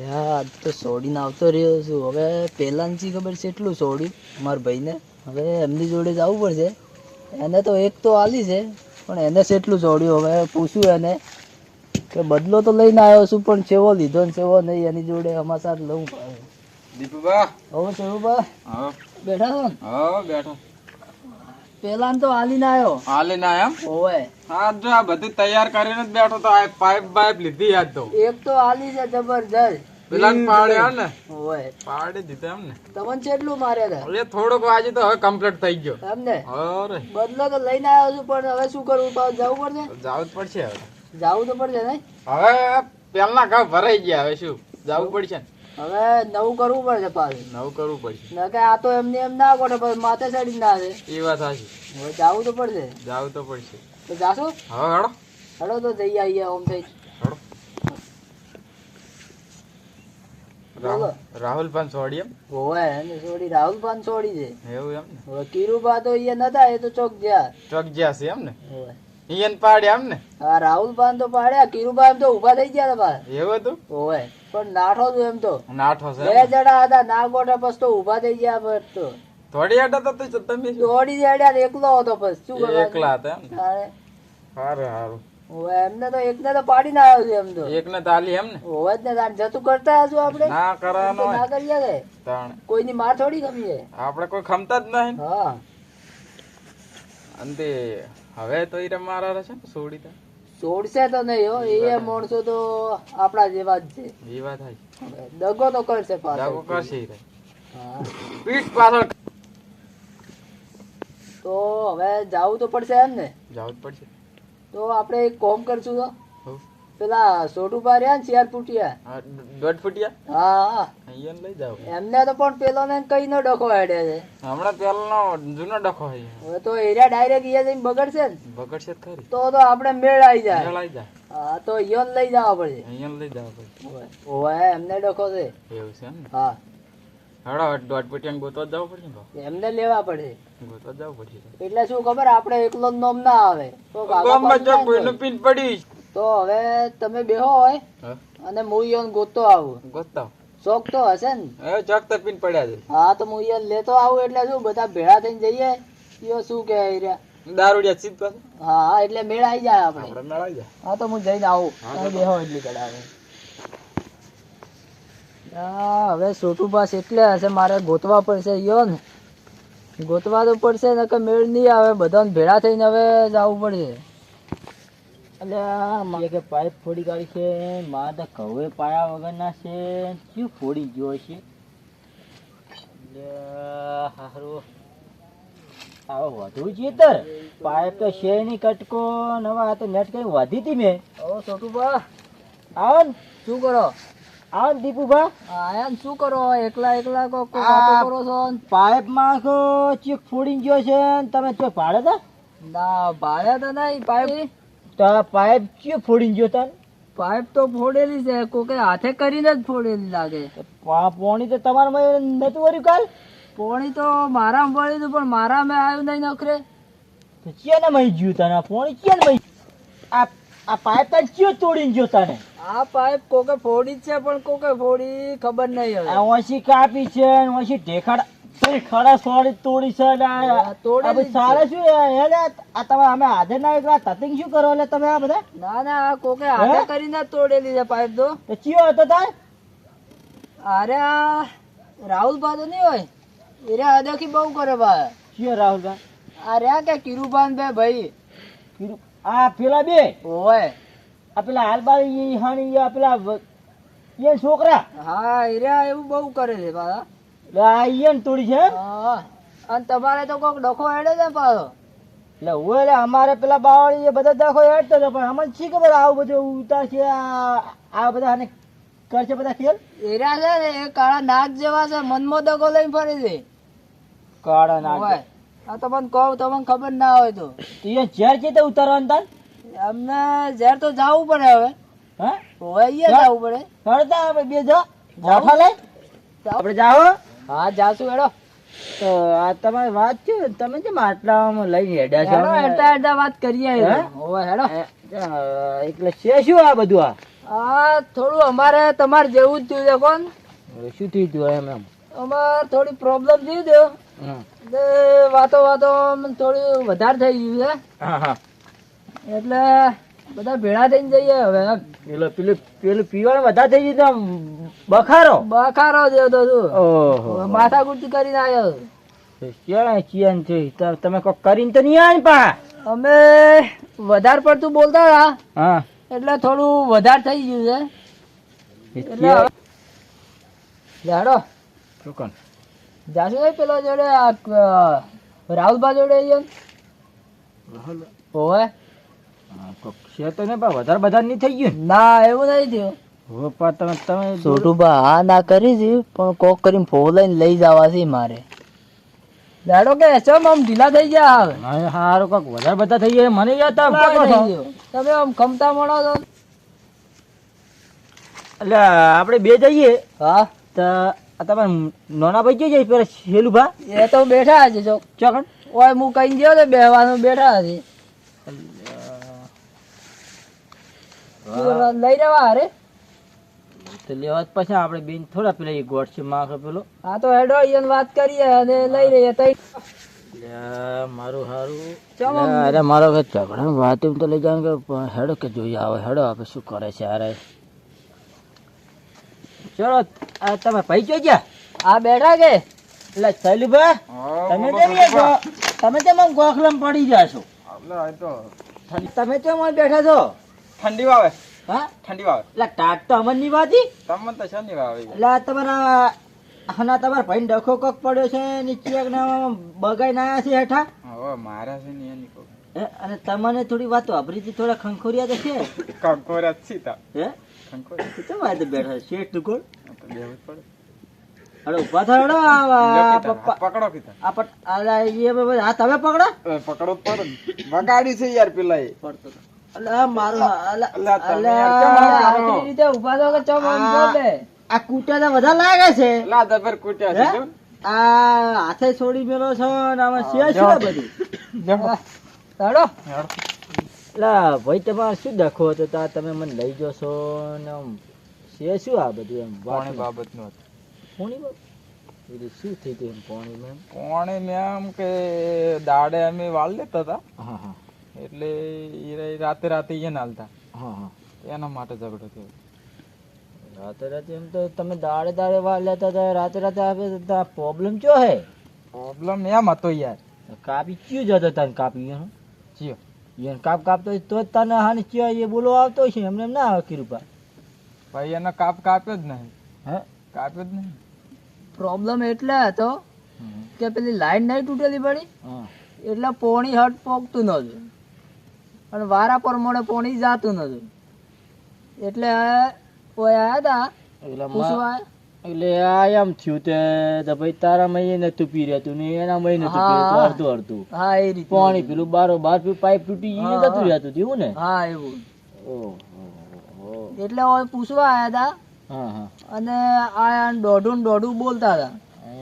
આજ તો સોડીને આવતો રહ્યો છું. હવે પહેલાંની ખબર છે એટલું સોડ્યું મારા ભાઈને. હવે એમની જોડે જવું પડશે. એને તો એક તો આલી છે પણ એને કેટલું સોડ્યું. હવે પૂછ્યું એને કે બદલો તો લઈને આવ્યો છું પણ ચેવો લીધો ને ચેવો નહીં એની જોડે સમાચાર લઉં. દીપુબા હવે ચેવુબા હા બેઠા છો ને? હા બેઠો. પેલા તો આલીને આવ્યો. હાલીને આયા એમ? ઓવે હા જો આ બધું તૈયાર કરીને જ બેઠો તો આ પાઇપ બાઇપ લીધી આજ તો. એક તો આલી છે જબરજસ્ત. પેલા પાડ્યા ને ઓવે પાડી દીધા એમ ને. તમને કેટલું માર્યા હતા એટલે થોડોક વાજી તો હવે કમ્પ્લીટ થઈ ગયો. એમને? અરે બદલો તો લઈને આવ્યો છું પણ હવે શું કરવું? પાછું જવું પડશે. જાવું જ પડશે હવે. જવું તો પડશે ને. હવે પેલના ઘા ભરાઈ ગયા હવે શું જાવું પડશે ને. હવે નવું કરવું પડશે પાછું. નવું કરવું પડશે. ના કે આ તો એમને એમ ના ગોઠે પછી માથે ચડી ના આવે. એ વાત સાચી. હવે જવું તો પડશે. જાવું તો પડશે. તો જાશો? હવે હેડો હેડો તો જઈ આવીએ ઓમ થઈ. હેડો. બોલો. રાહુલ પણ છોડી એમ? હોવે એને છોડી રાહુલ પાન છોડી છે. એવું એમ ને. હવે કીરુબા તો અહીંયા નતા એ તો ચોક ગયા. ચોક ગયા છે એમ ને. હોવે ઈયન પાડ્યા એમ ને. હા રાહુલ પાન તો પાડ્યા. કીરુબા એમ તો ઊભા થઈ ગયા હતા પાછા. એવું હતું? હોવે પણ નાઠો છું એમ તો. નાઠો છે બે જણા હતા ના ગોઠે પછી તો ઊભા થઈ ગયા બસ તો. થોડી આડા તો તમે શું? દોડી જડ્યા ને એકલો હતો પછી શું કરવાનું? એકલા હતા એમ ને. તારે હારું હારું. હોવે એમને તો એકને તો પાડીને આવ્યો છે એમ તો. એકને તાલી એમ ને. હોવે જ ને તાર જતું કરતા હશું આપણે. ના કરવાનો તો હોય. ના કરીએ કે તાણ કોઈની માર થોડી ગમી છે. આપણે કોઈ ખમતા જ નહીં. હા અંતે હવે તો ઈ મારા રહેશે ને છોડી તા. છોડશે તો નહીં હો. એ માણસો તો આપણા જેવા જ છે. એ વાત થાય. હવે દગો તો કરશે પાછો. જાગો કરશે ઈ રે. હા પીઠ પાછળ તો હવે જાવું તો પડશે એમ ને. જાવું જ પડશે. તો આપણે એક કોમ કરશું તો હઉ. પેલા સોટુભા રહ્યા ને શિયાર ફૂટિયા. હા, 1.5 ફૂટિયા હા હા અહીંયા લઈ જાવ. એમને તો પણ પેલો ને કઈ નો ડખો હેડે છે. હમણાં પેલનો જૂનો ડખો હોય. હવે તો એરિયા ડાયરેક્ટ અહીંયા જઈને બગડશે ને બગડશે જ ખરી. તો આપણે મેળ આવી જાય. લઈ જા. હા તો અહીંયા લઈ જવા પડશે. અહીંયા લઈ જાવ પડશે. ઓવે એમને ડખો છે. એવું છે એમ ને. હા હેડો 1.5 ફૂટિયા ગોતવા જ જવું પડશે ને ભાવ. એમને લેવા પડશે. ગોતવા જ જવું પડશે. એટલે શું ખબર આપણે એકલો જ નોમ ના આવે તો ગામમાં જો કોઈનું પીન પડી. તો હવે તમે બેહો હોય હા અને હું ઈયોન ગોતતો આવું. ગોતતા શોખ તો હશે ને. હવે ચોક તો પીન પડ્યા છે. હા તો હું ઈયોન લેતો આવું એટલે શું બધા ભેળા થઈને જઈએ. ઈયો શું કે રહ્યા. દારૂડિયા સીધ પાસે. હા હા એટલે મેળ આવી જાય આપણે. આપણે મેળાઈ જાય. હા તો હું જઈને આવું. હા, તમે તો બેહો એટલી કડાવે. હા હવે સોટુભાસ એટલે હશે મારે ગોતવા પડશે ઈયો ને. ગોતવા તો પડશે ને કે મેળ નહીં આવે. બધાને ભેળા થઈને હવે જવું પડશે. એટલે કે પાઇપ ફોડી કાઢી છે. માં તો કવે પાયા વગરના છે. શું ફોડી ગયો છે? એટલે હારું આવો વધુ છે તર પાઇપ તો છે નહીં કટકો ને હવે આ તો નેટ કઈ વધી હતી મેં. ઓ છોટુભા આવો ને. શું કરો? આવો ને દીપુભા. આયા ને શું કરો? એકલા એકલા વાતો કરો છો. પાઇપ માં ચેક ફોડી ગયો છે ને તમે ચો ભાડે તા? ના ભાડે તો નહીં. પાઇપ ક્યો ફોડી ગયો તા? પાઇપ તો ફોડેલી છે. કોકે હાથે કરીને જ ફોડેલી લાગે. પોણી તો તમારા નતું વર્યું કાલ? પોણી તો મારામાં પડ્યું હતું પણ મારામાં આવ્યું નહીં નખરે. ક્યાં મહી ગયું તને પોણી? ક્યાં મહી? આ પાઇપ તને ક્યો તોડીને ગયો તને? આ પાઇપ કોકે ફોડી જ છે પણ કોકે ફોડી ખબર નહીં હવે. ઓછી કાપી છે ઓછી ઢેખાડા ખડા સોડી તોડી છે. સારા શું આ તમે અમે હાજર ના હોય તતિંગ શું કરો એટલે તમે આ બધા? ના ના આ કોકે હાથે કરીને જ તોડેલી છે પાઇપ તો. ચિયો હતો તાર? અરે આ રાહુલભા તો નહીં હોય. એરે અદખી બહુ કરે ભાઈ. ચિયો રાહુલભા? આ રહ્યા કે કીરુભાન બે ભાઈ. આ પેલા બે હોય. આ પેલા હાલબાઈ હાણી પેલા એ છોકરા. હા એરા એવું બહુ કરે છે પાછા. તોડી છે અને તમારે તો કોક ડખો હેડે છે પાછો. એટલે હું એટલે અમારે પેલા બાવળી એ બધા ડખો હેડતો હતો પણ અમને શી ખબર આવું બધું ઉતાર છે. આ બધા આને કરશે બધા ખેલ. એરા છે ને એ કાળા નાગ જેવા છે. મનમાં ડખો લઈને ફરે છે. કાળા નાગ આ તમને કહું તમને ખબર ના હોય તો. ઝેર છે તો ઉતારવાનું તાર? અમને ઝેર તો જવું પડે હવે. હા હોય અહીંયા જવું પડે. હળતા આપણે બે જા લે આપણે જાઓ. હા જાશું હેડો. તો આ તમારી વાત છે તમે કેમ આટલામાં લઈને હેડ્યા છો? હેડતા હેડતા વાત કરીએ. હેડો એટલે છે શું આ બધું? આ થોડું અમારે તમારે જેવું જ થયું છે કોણ શું થયું હતું એમ એમ? અમારે થોડી પ્રોબ્લેમ થયું છે હમ. એટલે વાતો થોડી વધારે થઈ ગયું હા હા છે એટલે બધા ભેળા થઈને જઈએ હવે એમ. પેલું પીવાનું વધારે થઈ ગયું તો બખારો. બખારો જેવો તો શું ઓહો માથા કુર્તી કરીને આવ્યો ક્યાં ચિયન છે તમે કોઈ કરીને તો નહીં આવે ને પા? અમે વધારે પડતું બોલતા હતા હા એટલે થોડું વધારે થઈ ગયું છે એટલે હવે જાડો શું કોણ? જાશું ભાઈ પેલો જોડે રાહુલભા જોડે અહીંયા હોવે છે તો ને પા વધારે બધા નહીં થઈ ગયું ના એવું નહીં થયું હો પા તમે છોટુભા હા ના કરી છે પણ કોક કરીને ફોલાઈને લઈ જવા છે મારે જાડો કે ચમ આમ ઢીલા થઈ ગયા હવે હવે હારું કોક વધારે બધા થઈ ગયા મને યાદ તમે આમ ખમતા મળો છો એટલે આપણે બે જઈએ હા તો આ તમારે નાના ભાઈ જઈ જાય પેલા શેલું ભા એ તો બેઠા છે જો ચોકડ ઓય હું કઈ ગયો તો બેહવાનું બેઠા છે લઈ જવા અરે તો લેવા જ પછી આપણે બેન થોડા પેલા એ ગોળ છે માખો પેલો હા તો હેડો અહીંયા વાત કરીએ અને લઈ રહીએ તઈ મારું હારું ચમ આમ? અરે મારો કે ઝઘડા વાત એમ તો લઈ જાવ કે હેડો કે જોઈએ આવે હેડો આપણે શું કરે છે અરે ચલો આ તમે ભાઈ જોઈ ગયા આ બેઠા કે એટલે શૈલુભા તમે કેમ તમે કેમ આમ ગોખલામ પડી જાશો તમે કેમ આમ બેઠા છો ઠંડી વાવે હા ઠંડી વાવે એટલે ટાટ તો અમર ની વાતી તમને તો શની વાવે એટલે આ તમારા હના તમારા ભાઈ ડખો કોક પડ્યો છે નીચે બગાઈ નાયા છે હેઠા હવે મારા છે ને એની કો અને તમને થોડી વાત વાપરીથી થોડા ખંખોરિયા તો છે કંકોરા સીતા હે કંકોરા કેમ વાતે બેઠા છે શેઠ તું કોણ તો બેવું જ પડે અરે ઉભા થયો હેડો આ પપ્પા પકડો કીધા આ પટ અલા એ બાબા હા તમે પકડો પકડો જ પડે ને. વગાડી છે યાર પેલા એ પડતો તો. અલા મારું અલા અલા તમે અલા, યાર કેમ આમ કરો? આટલી રીતે ઉભા થો કે ચમ આમ બોલે આ કૂટા તો વધારે લાગે છે લા દબર કૂટ્યા છે હે? જો. આ હાથે છોડી મેલો છો ને આમાં છે શું આ બધું જો. હેડો લા ભાઈ તમારે શું દખો હતો તા તમે મને લઈ જશો ને આમ છે શું આ બધું એમ કોણી બાબતનું હતું કોની બાબત બધું શું થઈ ગયું એમ પાણી મેમ કોણે મેં આમ કે દાડે અમે વાળ લેતા હતા હા હા એટલે એ રાતે રાતે એને હાલતા હા હા એના માટે ઝઘડો થયો રાતે રાતે એમ તો તમે દાડે દાડે વાર લેતા હતા રાતે રાતે આપે તો પ્રોબ્લેમ ચો હે પ્રોબ્લેમ એમ હતો યાર કાપી કયું જતો તને કાપી એનો ચિયો એને કાપતો હોય તો જ તને હાની ચિયો એ બોલો આવતો છે એમને એમ ના આવે કીરૂપા ભાઈ એને કાપ્યો જ નહીં હે કાપ્યો જ નહીં પ્રોબ્લેમ એટલે હતો કે પેલી લાઈન નહીં તૂટેલી પડી હા એટલે પોણી હટ પોગતું નતું અને વારા પ્રમાણે પોણી જાતું નતું એટલે કોઈ આયા હતા એટલે પૂછવા એટલે આ એમ થયું તે તો ભાઈ તારા મય નતું પી રહેતું ને એના મય નતું પી રહેતું હા. અડધું અડધું હા એ રીતે પાણી પેલું બારો બાર પાઇપ તૂટી ગઈ હા, જતું રહેતું હતું એવું ને હા એવું ઓહો એટલે હવે પૂછવા આયા હતા હા હા અને આ દોઢું ને દોઢું બોલતા હતા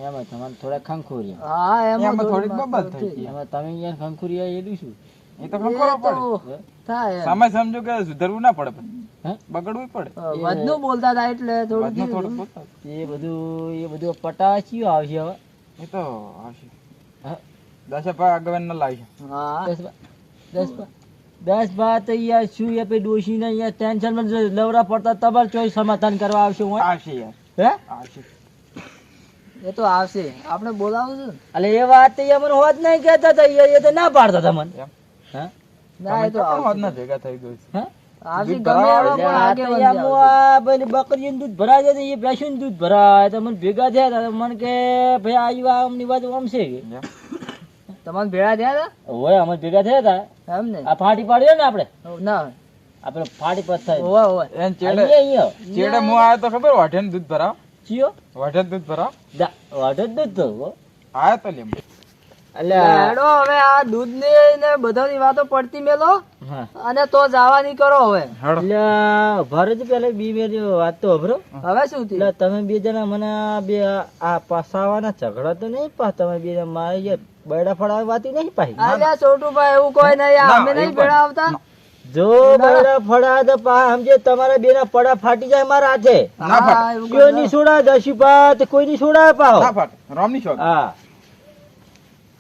એમાં તમારે થોડા ખંખોરિયા હા એમાં એમાં થોડીક બબાલ થઈ ગઈ. એમાં તમે યાર ખંખોરિયા એટલું શું એ તો ખબર પડે થાય એમ. સમય સમજો કે સુધરવું ના પડે પણ હે બગડવું પડે વધનું બોલતા હતા એટલે થોડું વાતનું થોડુંક થયું. બોલતા. એ બધું પટાવા આવશે હવે એ તો આવશે હે? 10 ભાઈ આગળ ના લાવશે હા 10 બાર તો યાર શું એ પે ડોશી ને યાર ટેન્શન માં લવરા પડતા તમાર ચોઈ સમાધાન કરવા આવશે હું આવશે યાર હે આવશે એ તો આવશે આપણે બોલાવું છું ને. અલે એ વાત તો યાર મને હોત નહીં કહેતા હતા યાર એ તો ના પાડતા હતા મને એમ હે ના એ તો પણ આવશે. વાતના ભેગા થઈ ગયું છે હે આવશે દૂધ ગમે ભરાવા એવા પણ આ આગે તો વધી યાર હું આવશે. આ પેલી બકરીનું દૂધ ભરાય છે ને એ ભેંસુનું દૂધ ભરાય તો મને ભેગા થયા હતા તો મને કે ભાઈ આ આમની વાત આમ છે કે એમ. તમારે ભેળા થયા હોય અમે ભેગા થયા હતા હતા એમ ને આ ફાટી પાડ્યો ને આપણે ના આપણે ફાટી પત થાય હોવે હોવે એન ચેડે અહીંયા ચેડે હું આવ્યો તો ખબર વાઢે દૂધ ભરાવ ચિયો વાઢે દૂધ ભરાવ વાટો જ દૂધ તો હો. આવ્યો તો લેમ એટલે હેડો હવે આ દૂધ ને બધાની વાતો પડતી મેલો હા અને તો જવાની કરો હવે હેડો એટલે ભરત પેલા બી બે વાત તો અભરો હવે શું એટલે થયું તમે બે જણા મને આ બે આ પાસાવાના ઝઘડા તો નહીં પા તમે બે જણા મારે યાર બૈડા ફળાવી વાતી નહીં પાહી અલ્યા છોટુભાઈ એવું કોઈ નહીં ના, અમે નહીં એવું કોઈ. ભેળા આવતા જો બૈડા ફળા તો પા સમજે તમારા બેના પડા ફાટી જાય મારા હાથે. ના ફાટે. હા, એવું કયો ની છોડા દશીપા તે કોઈ ની છોડા પાહો. ના ફાટે. રોમની શોખ. હા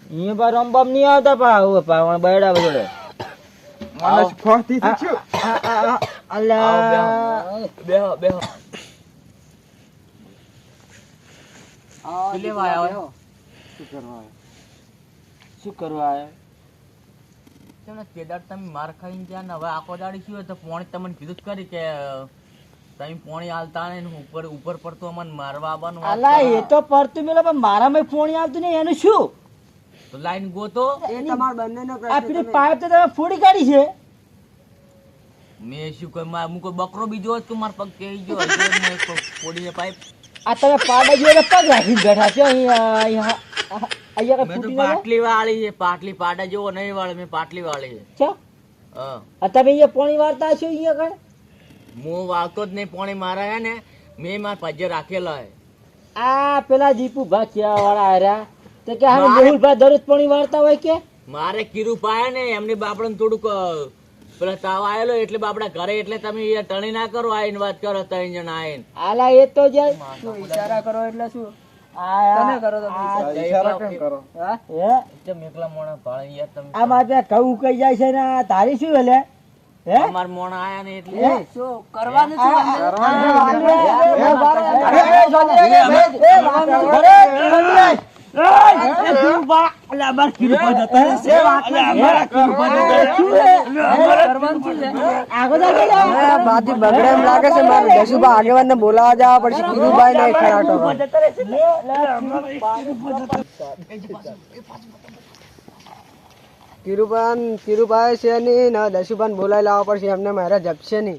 અહીંયા પા રંબમ નહીં આવતા પા હવે પા બૈડા જોડે. મને ખોટી થી છું. અલ્યા બેહો બેહો શું કરવા આવ્યો? કેદાર તમે માર ખાઈને ગયા ને હવે આખો દાડી શું તો પોણી તમને કીધું જ કરી કે તમે પોણી હાલતા ને ઉપર ઉપર પડતું અમને મારવા આવવાનું વાત અલા કરો. એ તો પડતું મેલો પણ મારામાં ફોન આવતું નહીં એનું શું? તો લાઈન ગોતો આ પેલી પાઇપ તો તમે ફોડી કાઢી છે. મેં શું કોઈ હું કોઈ બકરો બીજો હોત તો માર પગ કેઈ ગયો હજુ મેં પોડીને પાઇપ આ તમે પાડા જોડે પગ રાખીને બેઠા છો અહીંયા અહીંયા મેં તો ફૂટી ના પાટલી વાળી છે પાટલી પાડા જેવો નહીં વાળે મેં પાટલી વાળી છે છે. હા આ તમે અહીંયા પાણી વાળતા છો અહીંયા કણ? હું વાળતો જ નહીં પોણી મારા હે ને મેં મારા પજ્જે રાખેલા હે આ પેલા દીપુ ભાખિયા વાળા હાર્યા તો કે હારું મારે- મેહુલભાઈ દરરોજ પાણી વાળતા હોય કે? મારે કીરું પાયા ને એમની બાપડાને થોડુંક પેલા તાવ આવેલો એટલે બાપડા ઘરે એટલે તમે એ ટણી ના કરો આઈને વાત કરો ત્રણ જણા આઈને આલા એ તો જાય ઈશારા કરો એટલે શું તને કરો તમે ઈશારા કેમ કરો? હે એકદમ એકલા મોણા ભાળી યાર તમે આ માથે ઘઉં ઉકાઈ જાય છે ને આ તારી શું હલે હે અમાર મોણા આયા ને એટલે શું કરવાનું આગેવાન બોલાવા જવા પડશે કીરુભાઈ ને ખરાટો કિરુભાઈ છે નહીં ને દશુભાઈ બોલાવી લાવવા પડશે એમને મારા જપશે નહીં